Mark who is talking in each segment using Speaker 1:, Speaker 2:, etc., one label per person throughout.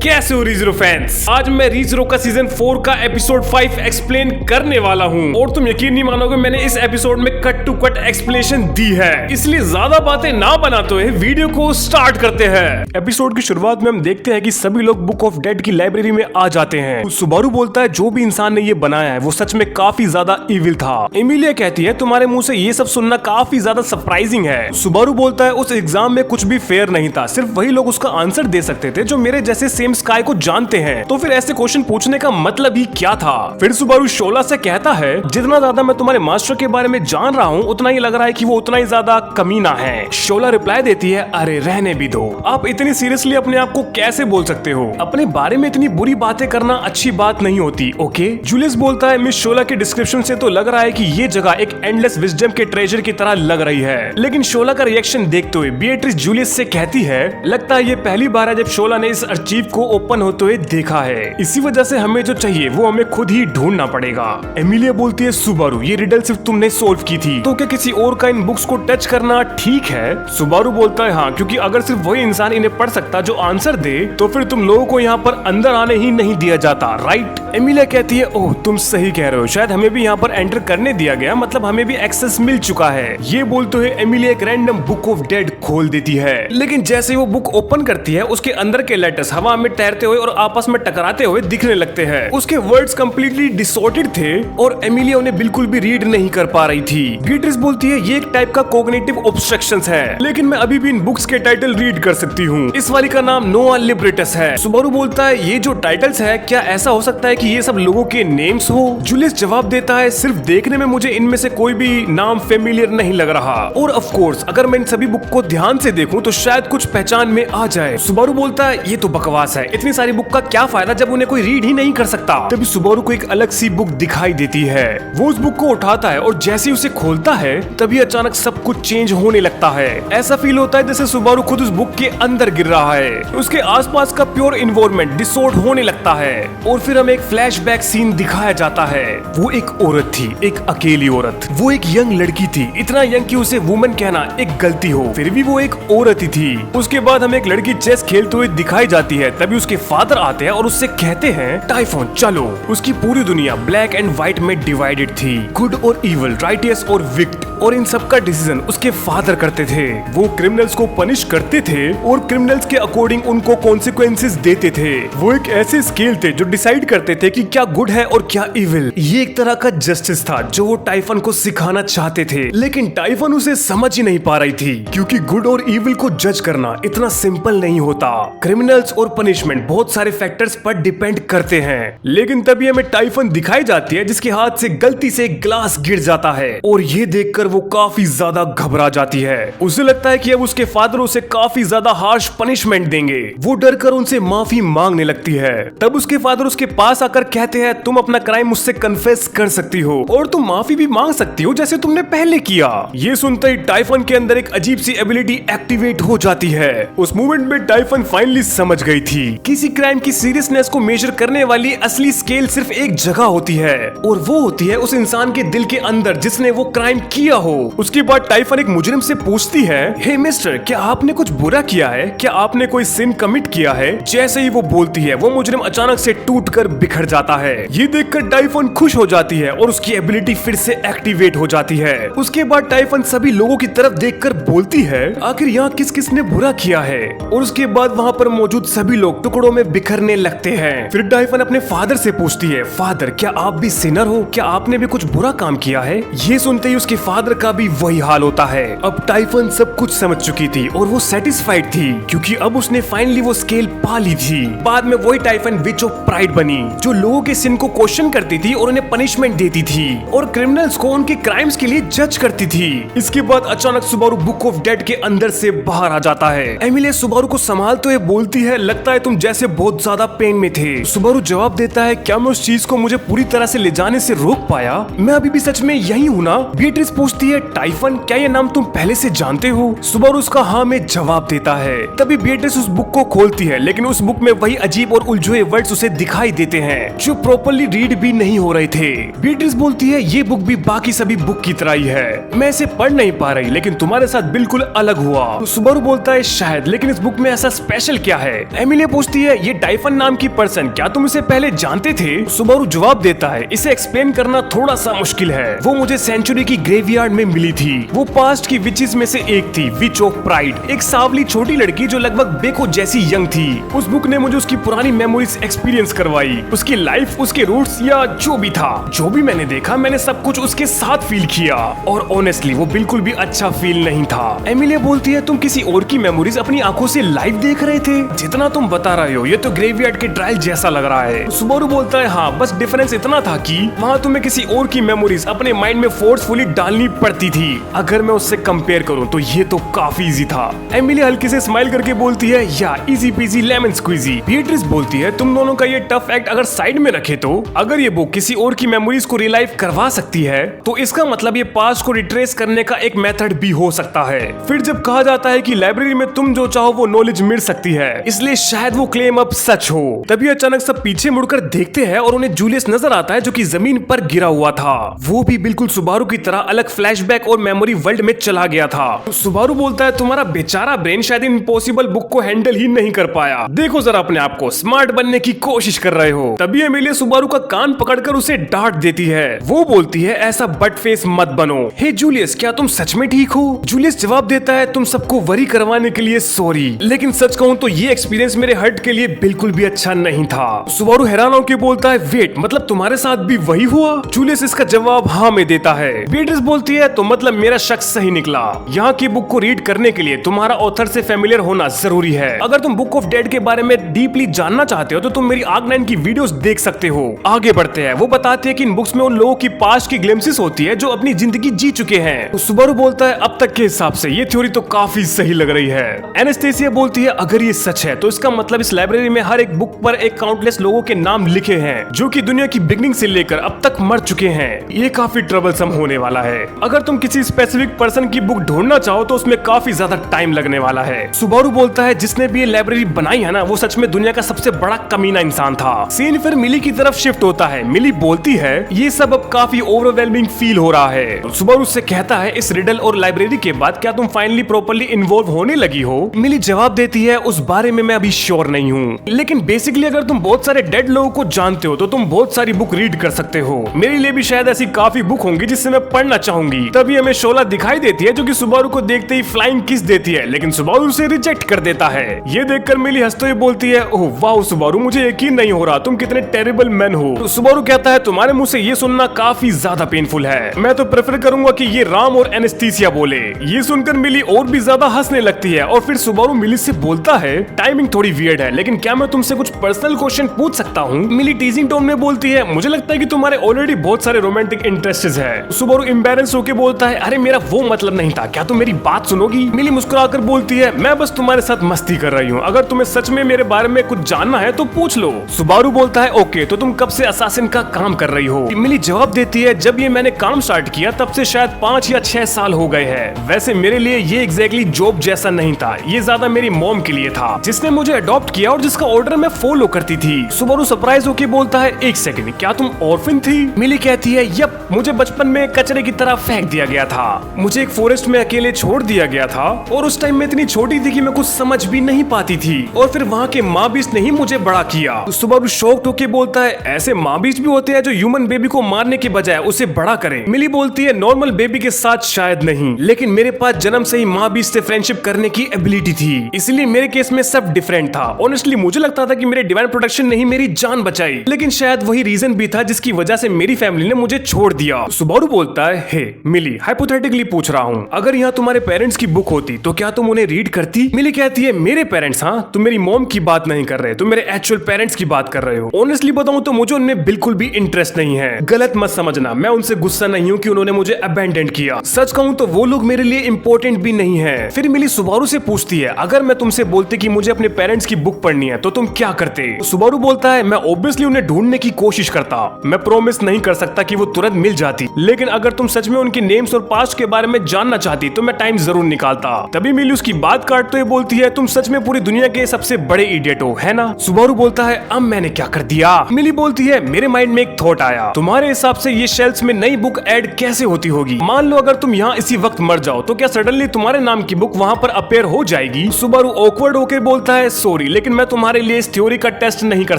Speaker 1: कैसे हो रीजरो फैंस। आज मैं रीजरो का सीजन 4 का एपिसोड 5 एक्सप्लेन करने वाला हूँ और तुम यकीन नहीं मानोगे, मैंने इस एपिसोड में कट टू कट एक्सप्लेनेशन दी है। इसलिए ज्यादा बातें ना बनाते हुए वीडियो को स्टार्ट करते हैं। एपिसोड की शुरुआत में हम देखते हैं कि सभी लोग बुक ऑफ डेड की लाइब्रेरी में आ जाते हैं। सुबारू बोलता है जो भी इंसान ने ये बनाया है वो सच में काफी ज्यादा इविल था। एमिलिया कहती है तुम्हारे मुंह से ये सब सुनना काफी ज्यादा सरप्राइजिंग है। सुबारू बोलता है उस एग्जाम में कुछ भी फेयर नहीं था, सिर्फ वही लोग उसका आंसर दे सकते थे जो मेरे जैसे सेम स्काई को जानते हैं। तो फिर ऐसे क्वेश्चन पूछने का मतलब ही क्या था। फिर सुबारू शोला से कहता है जितना ज्यादा मैं तुम्हारे मास्टर के बारे में जान रहा हूँ उतना ही लग रहा है कि वो उतना ही ज्यादा कमीना है। शोला रिप्लाई देती है अरे रहने भी दो, आप इतनी सीरियसली अपने आप को कैसे बोल सकते हो, अपने बारे में इतनी बुरी बातें करना अच्छी बात नहीं होती। ओके जूलियस बोलता है मिस शोला के डिस्क्रिप्शन से तो लग रहा है कि ये जगह एक एंडलेस विजडम के ट्रेजर की तरह लग रही है। लेकिन शोला का रिएक्शन देखते हुए बीएट्रिस जूलियस से कहती है लगता है ये पहली बार है जब शोला ने इस अर्चीव को ओपन होते हुए देखा है, इसी वजह से हमें जो चाहिए वो हमें खुद ही ढूंढना पड़ेगा। एमिलिया बोलती है सुबारू ये रिडल सिर्फ तुमने सोल्व की थी तो क्या किसी और का इन बुक्स को टच करना ठीक है। सुबारू बोलता है हाँ, क्योंकि अगर सिर्फ वही इंसान इन्हें पढ़ सकता जो आंसर दे तो फिर तुम लोगों को यहाँ पर अंदर आने ही नहीं दिया जाता, राइट। एमिलिया कहती है ओह तुम सही कह रहे हो, शायद हमें भी यहाँ पर एंटर करने दिया गया, मतलब हमें भी एक्सेस मिल चुका है। ये बोलते हुए एमिलिया एक रैंडम बुक ऑफ डेड खोल देती है, लेकिन जैसे वो बुक ओपन करती है उसके अंदर के लेटर्स हवा में तैरते हुए और आपस में टकराते हुए दिखने लगते हैं। उसके वर्ड्स कंप्लीटली डिसऑर्डेड थे और एमिलिया उन्हें बिल्कुल भी रीड नहीं कर पा रही थी। बीएट्रिस बोलती है ये एक टाइप का कॉग्निटिव ऑब्स्ट्रक्शंस है, लेकिन मैं अभी भी इन बुक्स के टाइटल रीड कर सकती हूँ। इस वाली का नाम नोआ लिबरेटस है। सुबारू बोलता है ये जो टाइटल्स है क्या ऐसा हो सकता है कि ये सब लोगों के नेम्स हो। जूलियस जवाब देता है सिर्फ देखने में मुझे इनमें से कोई भी नाम फेमिलियर नहीं लग रहा, और ऑफ कोर्स अगर मैं इन सभी बुक को ध्यान से देखूं तो शायद कुछ पहचान में आ जाए। सुबारू बोलता है ये तो बकवास है, इतनी सारी बुक का क्या फायदा जब उन्हें कोई रीड ही नहीं कर सकता। तभी सुबारू को एक अलग सी बुक दिखाई देती है। वो उस बुक को उठाता है और जैसे ही उसे खोलता है तभी अचानक सब कुछ चेंज होने लगता है। ऐसा फील होता है जैसे सुबारू खुद उस बुक के अंदर गिर रहा है। उसके आसपास का प्योर इन्वायरमेंट डिसऑर्ड होने लगता है और फिर हमें एक फ्लैशबैक सीन दिखाया जाता है। वो एक औरत थी, एक अकेली औरत। वो एक यंग लड़की थी, इतना यंग कि उसे वुमन कहना एक गलती हो, फिर भी वो एक औरत ही थी। उसके बाद हमें एक लड़की चेस खेलते हुए दिखाई जाती है। तभी उसके फादर आते हैं और उससे कहते हैं टाइफोन चलो। उसकी पूरी दुनिया ब्लैक एंड व्हाइट में डिवाइडेड थी, गुड और इविल, राइटियस और विक्ट, और इन सब का डिसीजन उसके फादर करते थे। वो क्रिमिनल्स को पनिश करते थे और क्रिमिनल्स के अकॉर्डिंग उनको कॉन्सिक्वेंसेस देते थे। वो एक ऐसे स्केल थे जो डिसाइड करते थे कि क्या गुड है और क्या इविल। ये एक तरह का जस्टिस था जो वो टाइफन को सिखाना चाहते थे, लेकिन टाइफन उसे समझ ही नहीं पा रही थी क्योंकि गुड और इविल को जज करना इतना सिंपल नहीं होता। क्रिमिनल्स और पनिशमेंट बहुत सारे फैक्टर्स पर डिपेंड करते हैं। लेकिन तभी हमें टाइफन दिखाई जाती है जिसके हाथ से गलती से ग्लास गिर जाता है और ये देखकर वो काफी ज्यादा घबरा जाती है। उसे लगता है कि अब उसके फादर उसे काफी ज्यादा हार्श पनिशमेंट देंगे। वो डर कर उनसे माफी मांगने लगती है। तब उसके फादर उसके पास आकर कहते हैं तुम अपना क्राइम मुझसे कन्फेस कर सकती हो और तुम माफी भी मांग सकती हो जैसे तुमने पहले किया। ये सुनते ही टाइफन के अंदर एक अजीब सी एबिलिटी एक्टिवेट हो जाती है। उस मोमेंट में टाइफन फाइनली समझ गई थी किसी क्राइम की सीरियसनेस को मेजर करने वाली असली स्केल सिर्फ एक जगह होती है और वो होती है उस इंसान के दिल के अंदर जिसने वो क्राइम किया हो। उसके बाद टाइफन एक मुजरिम से पूछती है हे मिस्टर क्या आपने कुछ बुरा किया है, क्या आपने कोई सिन कमिट किया है। जैसे ही वो बोलती है वो मुजरिम अचानक से टूटकर बिखर जाता है। ये देखकर टाइफन खुश हो जाती है और उसकी एबिलिटी फिर से एक्टिवेट हो जाती है। उसके बाद टाइफन सभी लोगों की तरफ देखकर बोलती है आखिर यहाँ किस किस ने बुरा किया है, और उसके बाद वहाँ पर मौजूद सभी लोग टुकड़ों में बिखरने लगते हैं। फिर टाइफन अपने फादर से पूछती है फादर क्या आप भी सिनर हो, क्या आपने भी कुछ बुरा काम किया है। ये सुनते ही उसके फादर का भी वही हाल होता है। अब टाइफन सब कुछ समझ चुकी थी और वो सेटिस्फाइड थी क्योंकि अब उसने फाइनली वो स्केल पा ली थी। बाद में वही टाइफन विच ऑफ प्राइड बनी जो लोगों के सिन को क्वेश्चन करती थी और उन्हें पनिशमेंट देती थी और क्रिमिनल्स को उनके क्राइम्स के लिए जज करती थी। इसके बाद अचानक सुबारू बुक ऑफ डेड के अंदर से बाहर आ जाता है। एमिलिया सुबारू को संभालते हुए बोलती है लगता है तुम जैसे बहुत ज्यादा पेन में थे। सुबारू जवाब देता है क्या मैं उस चीज को मुझे पूरी तरह से ले जाने से रोक पाया, मैं अभी भी सच में यही हूँ ना। बीएट्रिस पूछती है टाइफन क्या ये नाम तुम पहले से जानते हो। सुबारू उसका हाँ में जवाब देता है। तभी बीएट्रिस उस बुक को खोलती है लेकिन उस बुक में वही अजीब और उलझे वर्ड्स उसे दिखाई देते हैं जो प्रॉपर्ली रीड भी नहीं हो रहे थे। बीएट्रिस बोलती है ये बुक भी बाकी सभी बुक की तरह ही है, मैं इसे पढ़ नहीं पा रही लेकिन तुम्हारे साथ बिल्कुल अलग हुआ। तो सुबारू बोलता है शायद, लेकिन इस बुक में ऐसा स्पेशल क्या है? एमिलिया पूछती है ये टाइफन नाम की पर्सन, क्या तुम इसे पहले जानते थे? सुबारू जवाब देता है इसे एक्सप्लेन करना थोड़ा सा मुश्किल है। वो मुझे सेंचुरी की ग्रेवयार्ड में मिली थी। वो पास्ट की विचेस में से एक थी, विच ऑफ प्राइड, एक सांवली छोटी लड़की जो लगभग बेको जैसी यंग थी। उस बुक ने मुझे उसकी पुरानी मेमोरीज एक्सपीरियंस करवाई, उसकी लाइफ, उसके रूट्स या जो भी था, जो भी मैंने देखा, मैंने सब कुछ उसके साथ फील किया और ऑनेस्टली वो बिल्कुल भी अच्छा फील नहीं था। एमिलिया बोलती है तुम किसी और की मेमोरीज अपनी आंखों से लाइव देख रहे थे? जितना तुम बता रहे हो ये तो ग्रेवयार्ड के ट्रायल जैसा लग रहा है। सुबारू बोलता है हाँ, बस डिफरेंस इतना था कि वहाँ तुम्हें किसी और की मेमोरीज अपने माइंड में फोर्सफुली डालनी पड़ती थी। अगर मैं उससे कंपेयर करूँ तो ये तो काफी इजी था। एमिलिया हल्के से स्माइल करके बोलती है या easy peasy lemon squeezy. Beatrice बोलती है तुम दोनों का ये टफ एक्ट अगर साइड में रखे तो अगर ये बुक किसी और की मेमोरीज को रिलाइव करवा सकती है तो इसका मतलब ये पास्ट को रिट्रेस करने का एक मेथड भी हो सकता है। फिर जब कहा जाता है कि लाइब्रेरी में तुम जो चाहो वो नॉलेज मिल सकती है, इसलिए शायद वो क्लेम अब सच हो। तभी अचानक सब पीछे मुड़कर देखते हैं और उन्हें जूलियस नजर आता है जो कि जमीन पर गिरा हुआ था। वो भी बिल्कुल सुबारू की तरह अलग फ्लैशबैक और मेमोरी वर्ल्ड में चला गया था। सुबारू बोलता है तुम्हारा बेचारा ब्रेन शायद इम्पॉसिबल बुक को हैंडल ही नहीं कर पाया। देखो जरा अपने आप को, स्मार्ट बनने की कोशिश कर रहे हो। तभी एमिलिया सुबारू का कान पकड़कर उसे डांट देती है। वो बोलती है ऐसा बट फेस मत बनो। हे जूलियस, क्या तुम सच में ठीक हो? जूलियस जवाब देता है तुम सबको वरी करवाने के लिए सॉरी, लेकिन सच कहूँ तो ये एक्सपीरियंस मेरे हर्ट के लिए बिल्कुल भी अच्छा नहीं था। सुबारू हैरान होकर बोलता है वेट, मतलब तुम्हारे साथ भी वही हुआ? जूलियस इसका जवाब हाँ में देता है। बीट्रिस बोलती है तो मतलब मेरा शक सही निकला। यहाँ की बुक को रीड करने के लिए तुम्हारा ऑथर से फेमिलियर होना जरूरी है। अगर तुम बुक ऑफ डेड के बारे में डीपली जानना चाहते हो तो तुम मेरी आर्क9 की वीडियोस देख सकते हो। आगे बढ़ते हैं। वो बताते हैं कि इन बुक्स में उन लोगों की पास्ट की ग्लिम्पसेस होती है जो अपनी जिंदगी जी चुके हैं। तो सुबारू बोलता है अब तक के हिसाब से ये थ्योरी तो काफी सही लग रही है। एनास्टेसिया बोलती है अगर ये सच है तो इसका मतलब इस लाइब्रेरी में हर एक बुक पर एक काउंटलेस लोगों के नाम लिखे हैं जो कि दुनिया की बिगनिंग से लेकर अब तक मर चुके हैं। ये काफी ट्रबलसम होने वाला है। अगर तुम किसी स्पेसिफिक पर्सन की बुक ढूंढना चाहो तो उसमें काफी ज्यादा टाइम लगने वाला है। सुबारू बोलता है जिसने भी ये लाइब्रेरी बनाई है ना वो सच में दुनिया का सबसे बड़ा कमीना इंसान था। सीन फिर मिली की तरफ शिफ्ट होता है। मिली बोलती है ये सब अब काफी ओवरवेलमिंग फील हो रहा है। सुबारू उससे कहता है इस रिडल और लाइब्रेरी के बाद क्या तुम फाइनली प्रॉपर्ली इन्वॉल्व होने लगी हो? मिली जवाब देती है उस बारे में मैं अभी श्योर नहीं हूँ, लेकिन बेसिकली अगर तुम बहुत सारे डेड लोगों को जानते हो तो तुम बहुत सारी बुक रीड कर सकते हो। मेरे लिए भी शायद ऐसी काफी बुक होंगी जिससे मैं पढ़ना चाहूंगी। तभी हमें शोला दिखाई देती है जो कि सुबारू को देखते ही फ्लाइंग किस देती है, लेकिन सुबारू उसे रिजेक्ट कर देता है। ये देखकर मिली हंसते हुए बोलती है ओह वाह सुबारू, मुझे यकीन नहीं हो रहा तुम कितने टेरिबल मैन हो। तो सुबारू कहता है तुम्हारे मुंह से ये सुनना काफी ज्यादा पेनफुल है। मैं तो प्रेफर करूंगा कि ये राम और एनेस्थीसिया बोले। ये सुनकर मिली और भी ज्यादा हंसने लगती है और फिर सुबारू मिली से बोलता है टाइमिंग थोड़ी वियर्ड है, लेकिन क्या मैं तुमसे कुछ पर्सनल क्वेश्चन पूछ सकता हूँ? मिली टीजिंग टोन में बोलती है मुझे लगता है कि तुम्हारे ऑलरेडी बहुत सारे रोमांटिक इंटरेस्ट्स है। सुबारू एम्बैरेस होकर बोलता है अरे मेरा वो मतलब नहीं था, क्या तुम मेरी बात सुनोगी? मिली मुस्कुराकर बोलती है मैं बस तुम्हारे साथ मस्ती कर रही हूँ, अगर तुम्हें सच में मेरे बारे में कुछ जानना है तो पूछ लो। सुबारू बोलता है ओके, तो तुम कब से असासिन का काम कर रही हो? मिली जवाब देती है जब ये मैंने काम स्टार्ट किया तब से शायद 5 या 6 साल हो गए हैं। वैसे मेरे लिए ये एग्जैक्टली जॉब जैसा नहीं था, ये ज्यादा मेरी मॉम के लिए था जिसने मुझे अडॉप्ट किया और जिसका ऑर्डर मैं फॉलो करती थी। सुबारू सरप्राइज होकर बोलता है एक सेकंड, क्या तुम ऑर्फन थी? मिली कहती है यप, मुझे बचपन में कचरे की तरह फेंक दिया गया था। मुझे एक फॉरेस्ट में अकेले छोड़ दिया गया था और उस टाइम में इतनी छोटी थी कि मैं कुछ समझ भी नहीं पाती थी और फिर वहाँ के माँ बीस ने ही मुझे बड़ा किया। तो सुबारू शॉक्ड होके बोलता है ऐसे माँ बीस भी होते हैं जो ह्यूमन बेबी को मारने के बजाय उसे बड़ा करें। मिली बोलती है नॉर्मल बेबी के साथ शायद नहीं, लेकिन मेरे पास जन्म से ही माँ बीस से फ्रेंडशिप करने की एबिलिटी थी, इसलिए मेरे केस में सब डिफरेंट था। ऑनेस्टली मुझे लगता था कि मेरे डिवाइन प्रोटेक्शन ने ही मेरी जान बचाई, लेकिन शायद वही रीजन भी था जिसकी वजह से मेरी फैमिली ने मुझे छोड़ दिया। सुबारू बोलता है हे मिली, हाइपोथेटिकली पूछ रहा हूँ, अगर यहाँ तुम्हारे पेरेंट्स की बुक होती तो क्या तुम उन्हें रीड करती? मिली कहती है मेरे पेरेंट्स? हाँ, तुम मेरी मॉम की बात नहीं कर रहे, तुम मेरे एक्चुअल पेरेंट्स की बात कर रहे हो। ऑनेस्टली बताऊं तो मुझे उनमें बिल्कुल भी इंटरेस्ट नहीं है। गलत मत समझना, मैं उनसे गुस्सा नहीं हूँ कि उन्होंने मुझे अबैंडन किया। सच कहूँ तो वो लोग मेरे लिए इंपॉर्टेंट भी नहीं है। फिर मिली सुबारू से पूछती है अगर मैं तुमसे बोलती कि मुझे अपने पेरेंट्स की बुक पढ़नी है तो तुम क्या करते? सुबारू बोलता है मैं ऑब्वियसली उन्हें ढूंढने की कोशिश करता। मैं प्रॉमिस नहीं कर सकता कि वो तुरंत मिल जाती, लेकिन अगर तुम सच में उनके नेम्स और पास्ट के बारे में जानना चाहती तो मैं टाइम जरूर निकालता। तभी मिली उसकी बात काटते हुए बोलती है तुम सच में पूरी दुनिया के सबसे बड़े इडियट हो, है ना? सुबारू बोलता है अब मैंने क्या कर दिया? मिली बोलती है मेरे माइंड में एक थॉट आया, तुम्हारे हिसाब से ये शेल्फ्स में नई बुक ऐड कैसे होती होगी? मान लो अगर तुम यहाँ इसी वक्त मर जाओ तो क्या सडनली तुम्हारे नाम की बुक वहाँ पर अपेयर हो जाएगी। सुबारू ऑकवर्ड होकर बोलता है सॉरी, लेकिन मैं तुम्हारे लिए इस थ्योरी का टेस्ट नहीं कर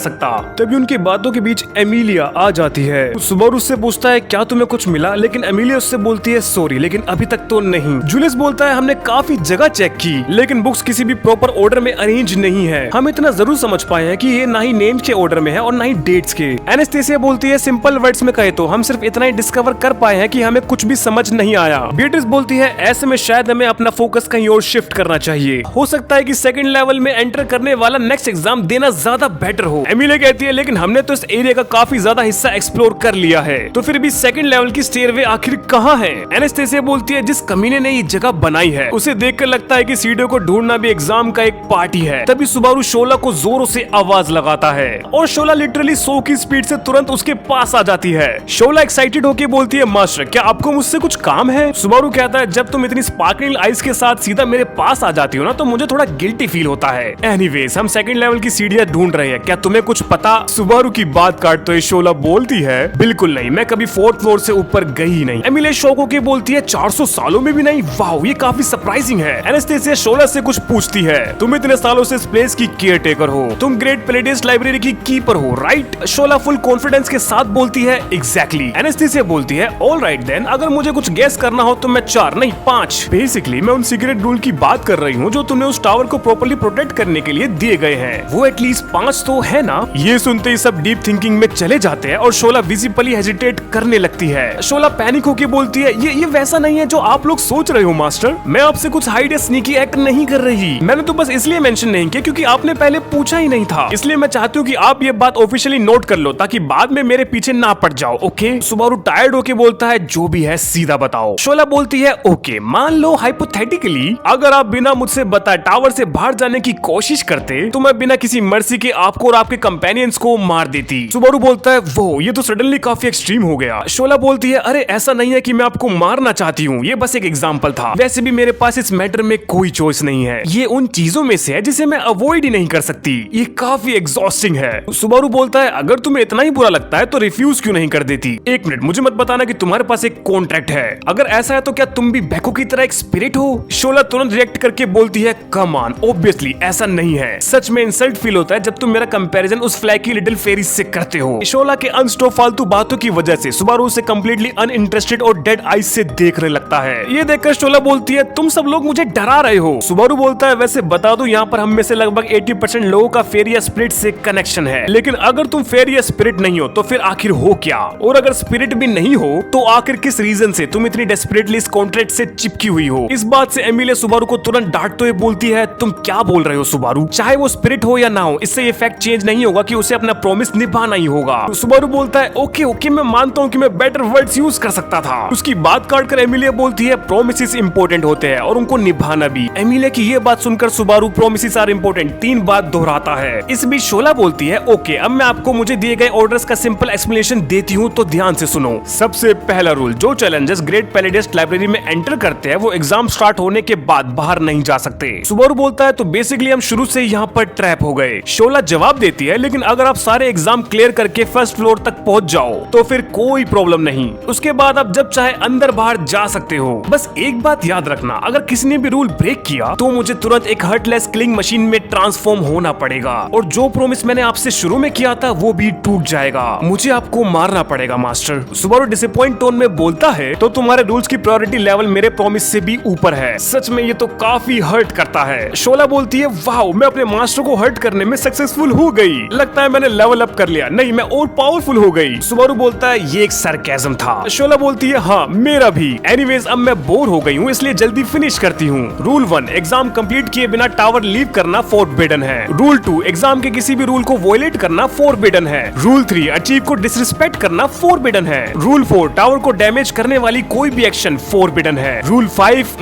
Speaker 1: सकता। तभी उनकी बातों के बीच एमिलिया आ जाती है। सुबारू उससे पूछता है क्या तुम्हें कुछ मिला, लेकिन एमिलिया उससे बोलती है सॉरी, लेकिन अभी तक तो नहीं। जूलियस बोलता है हमने काफी जगह चेक की, लेकिन बुक्स किसी भी प्रॉपर ऑर्डर में अरेंज नहीं है। हम इतना जरूर समझ पाए हैं कि ये ना ही नेम्स के ऑर्डर में है और ना ही डेट्स के। एनेस्थेसिया बोलती है सिंपल वर्ड्स में कहे तो हम सिर्फ इतना ही डिस्कवर कर पाए हैं कि हमें कुछ भी समझ नहीं आया। बीट्रिस बोलती है ऐसे में शायद हमें अपना फोकस कहीं और शिफ्ट करना चाहिए। हो सकता है कि सेकंड लेवल में एंटर करने वाला नेक्स्ट एग्जाम देना ज्यादा बेटर हो। एमिलिया कहती है लेकिन हमने तो इस एरिया का काफी ज्यादा हिस्सा एक्सप्लोर कर लिया है, तो फिर भी सेकंड लेवल की स्टेयरवे आखिर कहाँ है? एनेस्थेसिया बोलती है जिस कमीने ने ये जगह बनाई है उसे देखकर लगता है कि सीढ़ियों को ढूंढना भी एग्जाम का एक पार्टी है। तभी सुबारू शोला को जोरों से आवाज लगाता है और शोला लिटरली 100 की स्पीड से तुरंत उसके पास आ जाती है। शोला एक्साइटेड होकर बोलती है मास्टर क्या आपको मुझसे कुछ काम है? सुबारू कहता है जब तुम इतनी स्पार्कलिंग आइज के साथ सीधा मेरे पास आ जाती हो ना तो मुझे थोड़ा गिल्टी फील होता है। एनीवेज हम सेकंड लेवल की सीढ़ियां ढूंढ रहे हैं, क्या तुम्हें कुछ पता? सुबारू की बात काटते हुए शोला बोलती है बिल्कुल नहीं, मैं कभी 4th फ्लोर से ऊपर गई ही नहीं। एमिलिया शॉक होकर बोलती है 400 सालों में भी नहीं? वाह ये काफी सरप्राइजिंग है। एनेस्थेसिया शोला से कुछ पूछती है तुम इतने सालों से इस प्लेस की केयर टेकर हो, तुम ग्रेट पैलेडियस लाइब्रेरी की कीपर हो राइट? शोला फुल कॉन्फिडेंस के साथ बोलती है एग्जैक्टली। एनेस्थेसिया बोलती है ऑल राइट देन, अगर मुझे कुछ गेस करना हो तो मैं 4 नहीं 5। बेसिकली मैं उन सीक्रेट रूल की बात कर रही हूँ जो तुमने उस टावर को प्रॉपर्ली प्रोटेक्ट करने के लिए दिए गए हैं, वो एटलीस्ट 5 तो है ना? ये सुनते ही सब डीप थिंकिंग में चले जाते हैं और शोला विजिबली हेजिटेट करने लगती है। शोला पैनिक होकर बोलती है ये वैसा नहीं है जो आप लोग सोच रहे हो मास्टर, मैं आपसे कुछ हाइड या स्नीकी एक्ट नहीं कर रही, मैंने तो बस इसलिए मेंशन नहीं किया क्योंकि आपने पहले पूछा ही नहीं था, इसलिए मैं चाहती हूँ कि आप ये बात ऑफिशियली नोट कर लो ताकि बाद में मेरे पीछे ना पड़ जाओ। ओके? सुबारू टायर्ड होके बोलता है जो भी है सीधा बताओ। शोला बोलती है ओके मान लो हाइपोथेटिकली अगर आप बिना मुझसे बताए टावर से बाहर जाने की कोशिश करते तो मैं बिना किसी मर्सी के आपको और आपके कंपेनियंस को मार देती। सुबारू बोलता है वो ये तो सडनली काफी एक्सट्रीम हो गया। शोला बोलती है अरे ऐसा नहीं है कि मैं आपको मारना चाहती हूँ, ये बस एक एग्जांपल था, वैसे भी मेरे पास इस मैटर में कोई चॉइस नहीं है, ये उन चीजों में से है जिसे मैं अवॉइड ही नहीं कर सकती, ये काफी एग्जॉस्टिंग है। सुबारू बोलता है अगर तुम्हें इतना ही बुरा लगता है तो रिफ्यूज क्यों नहीं कर देती? एक मिनट मुझे मत बताना कि तुम्हारे पास एक कॉन्ट्रैक्ट है, अगर ऐसा है तो क्या तुम भी बेको की तरह एक स्पिरिट हो? शोला तुरंत रिएक्ट करके बोलती है कम ऑन ऑब्वियसली ऐसा नहीं है, सच में इंसल्ट फील होता है जब तुम मेरा कंपैरिजन उस फ्लैकी लिटिल फेरी से करते हो। शोला के अनस्टॉप फालतू बातों की वजह से सुबारू उसे कंप्लीटली अनइंटरेस्टेड और डेड आईज से देखने लगता है। ये देखकर शोला बोलती है तुम सब लोग मुझे डरा रहे हो। सुबारू बोलता है वैसे बता दूं यहाँ पर हम में से लगभग 80% लोगों का फेरी या स्पिरिट से कनेक्शन है, लेकिन अगर तुम फेरी या स्पिरिट नहीं हो तो फिर आखिर हो क्या? और अगर स्पिरिट भी नहीं हो तो आखिर किस रीजन से तुम इतनी डेस्परेटली इस कॉन्ट्रैक्ट से चिपकी हुई हो? इस बात से एमिलिया सुबारू को तुरंत डांटते हुए बोलती है तुम क्या बोल रहे हो सुबारू, चाहे वो स्पिरिट हो या ना हो इससे ये फैक्ट चेंज नहीं होगा कि उसे अपना प्रॉमिस निभाना ही होगा। सुबारू बोलता है ओके ओके मैं मानता हूँ कि मैं बेटर वर्ड्स यूज कर सकता था। उसकी बात काटकर एमिलिया बोलती है प्रोमिसेस इंपॉर्टेंट होते हैं और उनको निभाना भी। एमिलिया की ये बात सुनकर सुबारू प्रोमिसेस आर इंपॉर्टेंट 3 बार दोहराता है। इस बीच शोला बोलती है ओके अब मैं आपको मुझे दिए गए ऑर्डर्स का सिंपल एक्सप्लेनेशन देती हूँ तो ध्यान से सुनो। सबसे पहला रूल, जो चैलेंजर्स ग्रेट पैलेडियस लाइब्रेरी में एंटर करते हैं वो एग्जाम स्टार्ट होने के बाद बाहर नहीं जा सकते। सुबारू बोलता है तो बेसिकली हम शुरू से यहाँ पर ट्रैप हो गए। शोला जवाब देती है लेकिन अगर आप सारे एग्जाम क्लियर करके फर्स्ट फ्लोर तक पहुँच जाओ तो फिर कोई प्रॉब्लम नहीं, उसके बाद आप जब चाहे अंदर बाहर जा सकते हो। बस एक बात याद रखना, अगर किसी ने भी रूल ब्रेक किया तो मुझे तुरंत एक हर्टलेस किलिंग मशीन में ट्रांसफॉर्म होना पड़ेगा और जो प्रॉमिस मैंने आपसे शुरू में किया था वो भी टूट जाएगा, मुझे आपको मारना पड़ेगा मास्टर। सुबारू डिसअपॉइंट टोन में बोलता है तो तुम्हारे रूल्स की प्रायोरिटी लेवल मेरे प्रॉमिस से भी ऊपर है, सच में ये तो काफी हर्ट करता है। शोला बोलती है वाह मैं अपने मास्टर को हर्ट करने में सक्सेसफुल हो गई, लगता है मैंने लेवल अप कर लिया, नहीं मैं और पावरफुल हो गई। सुबारू बोलता है ये एक सरकाज़म था। शोला बोलती है हाँ मेरा भी। एनीवेज अब मैं बोर हो गई हूँ इसलिए जल्दी फिनिश करती हूँ। रूल 1, एग्जाम कंप्लीट किए बिना टावर लीव करना फॉरबिडन है। रूल 2, एग्जाम के किसी भी रूल को वॉयलेट करना फॉरबिडन है। रूल 3, अचीव को डिसरिस्पेक्ट करना फॉरबिडन है। रूल 4, टावर को डैमेज करने वाली कोई भी एक्शन फॉरबिडन है। रूल 5,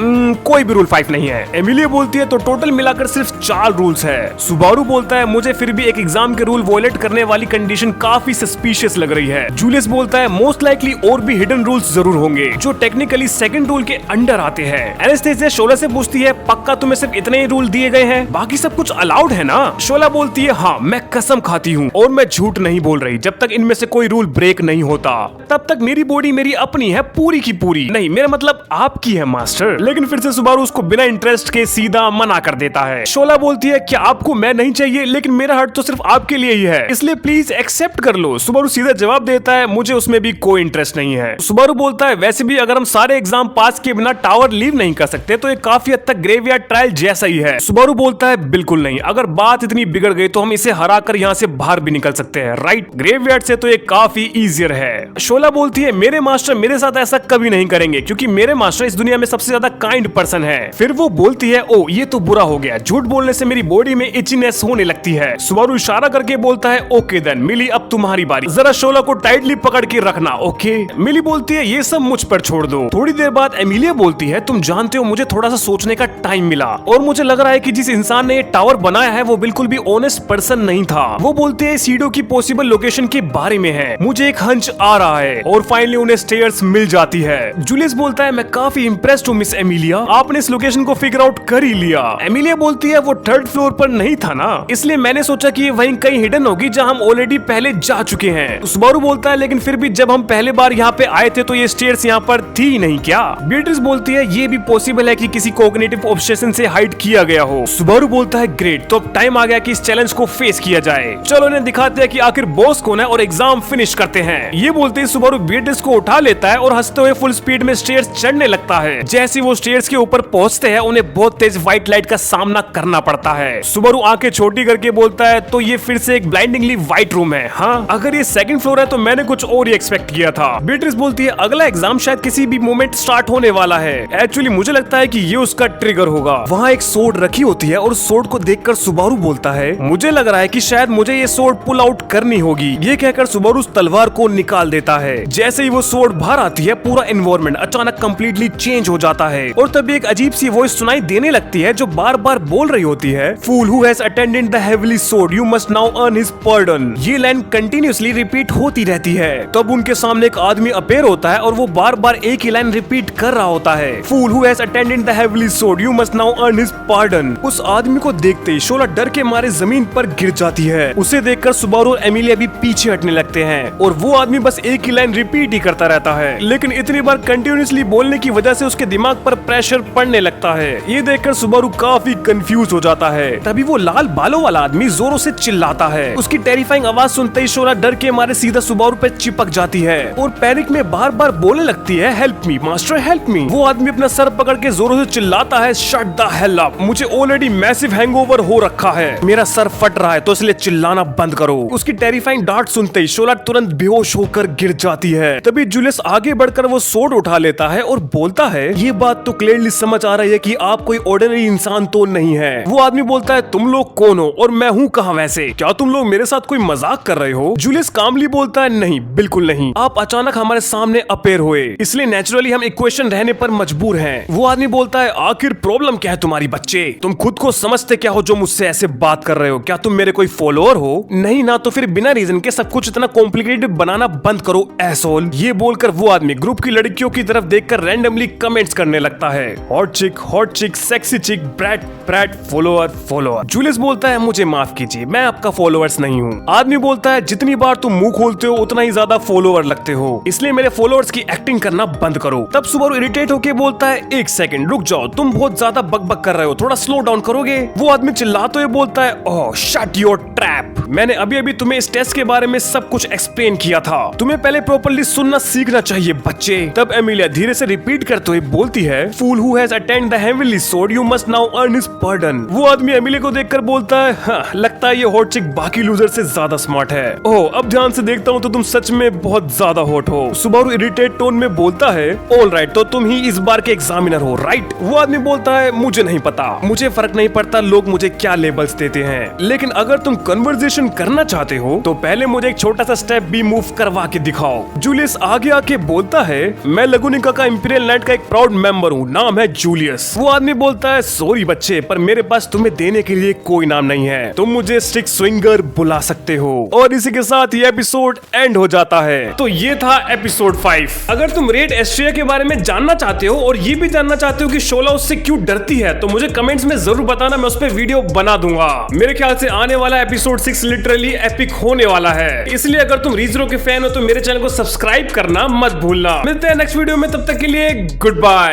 Speaker 1: कोई भी रूल 5 नहीं है। एमिलिया बोलती है तो टोटल मिलाकर सिर्फ 4 रूल्स है। सुबारू बोलता है मुझे फिर भी एक एग्जाम के रूल वॉयलेट करने वाली कंडीशन काफी सस्पिशियस लग रही है। जूलियस बोलता है मोस्ट लाइकली और भी हिडन रूल्स जरूर होंगे जो टेक्निकली सेकंड रूल के अंडर आते हैं। एनेस्थेसिया शोला से पूछती है पक्का तुम्हें सिर्फ इतने ही रूल दिए गए हैं, बाकी सब कुछ अलाउड है ना? शोला बोलती है हाँ मैं कसम खाती हूँ और मैं झूठ नहीं बोल रही, जब तक इनमें से कोई रूल ब्रेक नहीं होता तब तक मेरी बॉडी मेरी अपनी है पूरी की पूरी, नहीं मेरा मतलब आपकी है मास्टर। लेकिन फिर से सुबारू उसको बिना इंटरेस्ट के सीधा मना कर देता है। शोला बोलती है कि आपको मैं नहीं चाहिए, लेकिन मेरा हार्ट तो सिर्फ आपके लिए ही है, इसलिए प्लीज एक्सेप्ट कर लो। सुबारू सीधा जवाब देता है मुझे उसमें भी कोई इंटरेस्ट नहीं है। सुबारू बोलता है वैसे भी अगर हम सारे एग्जाम पास किए बिना टावर लीव नहीं कर सकते तो ये काफी हद तक ग्रेवयार्ड ट्रायल जैसा ही है। सुबारू बोलता है बिल्कुल नहीं, अगर बात इतनी बिगड़ गई तो हम इसे हरा कर यहाँ से बाहर भी निकल सकते हैं, राइट? ग्रेवयार्ड से तो ये काफी इजियर है। शोला बोलती है मेरे मास्टर मेरे साथ ऐसा कभी नहीं करेंगे क्योंकि मेरे मास्टर इस दुनिया में सबसे ज्यादा काइंड पर्सन है। फिर वो बोलती है ओ ये तो बुरा हो गया, झूठ बोलने से मेरी बॉडी में इचीनेस होने लगती है। सुबारू इशारा करके बोलता है ओके देन मिली अब तुम्हारी बारी, जरा शोला को टाइटली पकड़ के रखना, ओके? मिली बोलती है ये सब मुझ पर छोड़ दो। थोड़ी देर बाद एमिलिया बोलती है तुम जानते हो मुझे थोड़ा सा सोचने का टाइम मिला और मुझे लग रहा है कि जिस इंसान ने ये टावर बनाया है वो बिल्कुल भी ऑनेस्ट पर्सन नहीं था। वो बोलते हैं सीडो की पॉसिबल लोकेशन के बारे में है, मुझे एक हंच आ रहा है और फाइनली उन्हें स्टेयर्स मिल जाती है। जूलियस बोलता है मैं काफी इम्प्रेस्ड हूँ मिस एमिलिया, आपने इस लोकेशन को फिगर आउट कर ही लिया। एमिलिया बोलती है वो 3rd फ्लोर पर नहीं था ना, इसलिए मैंने सोचा कि ये वहीं कहीं हिडन होगी जहाँ हम ऑलरेडी पहले जा चुके हैं। सुबारू बोलता है लेकिन फिर भी जब हम पहले बार यहाँ पे आए थे तो ये स्टेयर्स यहाँ पर थी नहीं क्या? बीट्रिस बोलती है ये भी पॉसिबल है कि किसी कॉग्निटिव ऑब्सेशन से हाइड किया गया हो। सुबारू बोलता है ग्रेट, तो अब टाइम आ गया कि इस चैलेंज को फेस किया जाए, चलो इन्हें दिखाते हैं कि आखिर बॉस कौन है और एग्जाम फिनिश करते हैं। ये बोलते ही सुबारू बीट्रिस को उठा लेता है और हंसते हुए फुल स्पीड में स्टेयर्स चढ़ने लगता है। जैसे वो स्टेयर्स के ऊपर पहुंचते हैं उन्हें बहुत तेज व्हाइट लाइट का सामना करना पड़ता है। सुबारू आंखें छोटी करके बोलता है तो ये फिर से एक ब्लाइंडिंगली व्हाइट रूम है, हाँ अगर ये 2nd फ्लोर है तो मैंने कुछ और ही एक्सपेक्ट किया था। बीट्रिस बोलती है अगला एग्जाम शायद किसी भी मोमेंट स्टार्ट होने वाला है, एक्चुअली मुझे लगता है कि ये उसका ट्रिगर होगा। वहाँ एक सोर्ड रखी होती है और सोर्ड को देखकर सुबारू बोलता है मुझे लग रहा है कि शायद मुझे ये सोर्ड पुल आउट करनी होगी। ये कहकर सुबारू उस तलवार को निकाल देता है। जैसे ही वो सोर्ड बाहर आती है पूरा एनवायरनमेंट अचानक कंप्लीटली चेंज हो जाता है और तभी एक अजीब सी वॉइस सुनाई देने लगती है जो बार बार बोल रही होती है fool who has attended the heavenly sword you must now earn his pardon. ये लाइन कंटिन्यूअसली रिपीट होती रहती है। तब उनके सामने एक आदमी अपीयर होता है और वो बार बार एक ही लाइन रिपीट कर रहा होता है fool who has attended the heavenly sword you must now earn his pardon. उस आदमी को देखते ही शोला डर के मारे जमीन पर गिर जाती है। उसे देखकर सुबारू और एमिलिया भी पीछे हटने लगते हैं और वो आदमी बस एक ही लाइन रिपीट ही करता रहता है, लेकिन इतनी बार कंटिन्यूअसली बोलने की वजह से उसके दिमाग पर प्रेशर पड़ने लगता है। ये देखकर सुबारू काफी कंफ्यूज हो जाता है। तभी वो लाल बालों वाला आदमी जोरों से चिल्लाता है। उसकी टेरिफाइंग आवाज सुनते ही शोला डर के मारे सीधा सुबारू पे चिपक जाती है और पैनिक में बार बार बोलने लगती है help me master help me. वो आदमी अपना सर पकड़ के जोरों से चिल्लाता है शट द हेल अप, मुझे ऑलरेडी मैसिव हैंगओवर हो रखा है, मेरा सर फट रहा है तो इसलिए चिल्लाना बंद करो। उसकी टेरिफाइंग डांट सुनते ही शोला तुरंत बेहोश होकर गिर जाती है। तभी जूलियस आगे बढ़कर वो सोर्ड उठा लेता है और बोलता है ये बात तो क्लियरली समझ आ रही है कि आप कोई ऑर्डिनरी इंसान तो नहीं है। वो आदमी बोलता है तुम लोग कौन हो और मैं हूँ कहाँ वैसे, क्या तुम लोग मेरे साथ कोई मजाक कर रहे हो? जूलियस कामली बोलता है नहीं बिल्कुल नहीं, आप अचानक हमारे सामने अपीयर हुए इसलिए नेचुरली हम इक्वेशन रहने पर मजबूर हैं। वो आदमी बोलता है आखिर प्रॉब्लम क्या है तुम्हारी बच्चे, तुम खुद को समझते क्या हो जो मुझसे ऐसे बात कर रहे हो, क्या तुम मेरे कोई फॉलोअर हो? नहीं ना, तो फिर बिना रीजन के सब कुछ इतना कॉम्प्लिकेटेड बनाना बंद करो एसोल। ये बोलकर वो आदमी ग्रुप की लड़कियों की तरफ देखकर रैंडमली कमेंट्स करने लगता है हॉट चिक सेक्सी चिक ब्रैट ब्रैट फॉलोअर। जूलियस बोलता है मुझे माफ कीजिए मैं आपका फॉलोअर्स नहीं हूँ। आदमी बोलता है जितनी बार तुम मुंह खोलते हो उतना ही ज्यादा फॉलोअर लगते हो, इसलिए मेरे फॉलोअर्स की एक्टिंग करना बंद करो। तब सुबारू इरिटेट होके बोलता है एक सेकंड रुक जाओ, तुम बहुत ज्यादा बकबक कर रहे हो, थोड़ा स्लो डाउन करोगे? वो आदमी चिल्लाते हुए बोलता है ओह शट योर ट्रैप, मैंने अभी अभी तुम्हें इस टेस्ट के बारे में सब कुछ एक्सप्लेन किया था, तुम्हें पहले प्रॉपर्ली सुनना सीखना चाहिए बच्चे। तब एमिलिया धीरे से रिपीट करते हुए बोलती है fool who has attend the heavenly sword you must now earn his pardon. वो आदमी एमिलिया को देखकर बोलता है हाँ, लगता है ये हॉट चिक बाकी लूजर से ज्यादा स्मार्ट है। ओह अब ध्यान से देखता हूँ तो तुम सच में बहुत ज्यादा हॉट हो। सुबारू इरिटेट टोन में बोलता है ऑल राइट, तो तुम ही इस बार के एग्जामिनर हो राइट? वो आदमी बोलता है मुझे नहीं पता, मुझे फर्क नहीं पड़ता लोग मुझे क्या लेबल्स देते हैं, लेकिन अगर तुम कन्वर्सेशन करना चाहते हो तो पहले मुझे एक छोटा सा स्टेप भी मूव करवा के दिखाओ। जूलियस आगे आके बोलता है मैं लगुनिका का इंपीरियल नाइट का एक प्राउड मेंबर हूँ, नाम है जूलियस। वो आदमी बोलता है सॉरी बच्चे, पर मेरे पास तुम्हें देने के लिए कोई नाम नहीं है, तुम मुझे स्टिक स्विंगर बुला सकते हो। और इसी के साथ ये एपिसोड एंड हो जाता है। तो ये था एपिसोड 5। अगर तुम रेड एस्ट्रिया के बारे में जानना चाहते हो और ये भी जानना चाहते हो कि शोला उससे क्यों डरती है तो मुझे कमेंट्स में जरूर बताना, मैं उस पर वीडियो बना दूंगा। मेरे ख्याल से आने वाला एपिसोड 6 लिटरली एपिक होने वाला है, इसलिए अगर तुम रीजरो के फैन हो तो मेरे चैनल को सब्सक्राइब करना मत भूलना। मिलते हैं नेक्स्ट वीडियो में, तब तक के लिए गुड बाय।